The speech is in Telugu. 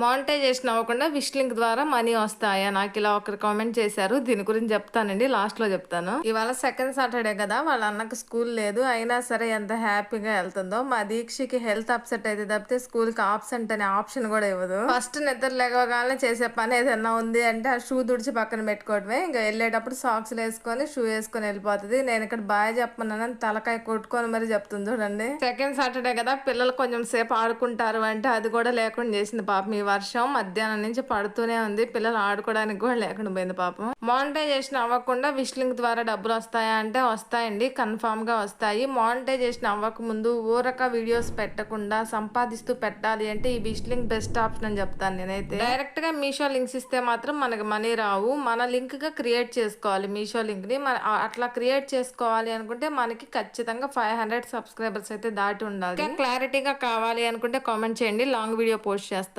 మానిటైజేషన్ అవ్వకుండా విష్ లింక్ ద్వారా మనీ వస్తాయా? నాకు ఇలా ఒకరు కామెంట్ చేశారు. దీని గురించి చెప్తానండి, లాస్ట్ లో చెప్తాను. ఇవాళ సెకండ్ సాటర్డే కదా, వాళ్ళ అన్నకు స్కూల్ లేదు, అయినా సరే ఎంత హ్యాపీగా వెళ్తుందో. మా దీక్షకి హెల్త్ అప్సెట్ అయితే తప్పితే స్కూల్ కి ఆబ్సెంట్ అనే ఆప్షన్ కూడా ఇవ్వదు. ఫస్ట్ నిద్ర లేవగానే చేసే పని ఏదన్నా ఉంది అంటే ఆ షూ దుడిచి పక్కన పెట్టుకోవడమే. ఇంకా వెళ్ళేటప్పుడు సాక్స్ వేసుకొని షూ వేసుకొని వెళ్ళిపోతుంది. నేను ఇక్కడ బాయ్ చెప్పమన్నానని తలకాయ కొట్టుకొని మరి చెప్తుంది చూడండి. సెకండ్ సాటర్డే కదా, పిల్లలు కొంచెం సేపు ఆడుకుంటారు అంటే అది కూడా లేకుండా చేసింది పాపం. ఈ వర్షం మధ్యాహ్నం నుంచి పడుతూనే ఉంది, పిల్లలు ఆడుకోవడానికి కూడా లేకుండా పోయింది పాపం. మానిటైజేషన్ అవ్వకుండా విష్ లింక్ ద్వారా డబ్బులు వస్తాయా అంటే వస్తాయండి, కన్ఫామ్ గా వస్తాయి. మానిటైజేషన్ అవ్వక ముందు ఊరక వీడియోస్ పెట్టకుండా సంపాదిస్తూ పెట్టాలి అంటే ఈ విష్ లింక్ బెస్ట్ ఆప్షన్ అని చెప్తాను నేనైతే. డైరెక్ట్ గా మీషో లింక్స్ ఇస్తే మాత్రం మనకి మనీ రావు, మన లింక్ గా క్రియేట్ చేసుకోవాలి మీషో లింక్ ని. అట్లా క్రియేట్ చేసుకోవాలి అనుకుంటే మనకి ఖచ్చితంగా 500 సబ్స్క్రైబర్స్ అయితే దాటి ఉండాలి. క్లారిటీగా కావాలి అనుకుంటే కామెంట్ చేయండి, లాంగ్ వీడియో పోస్ట్ చేస్తాను.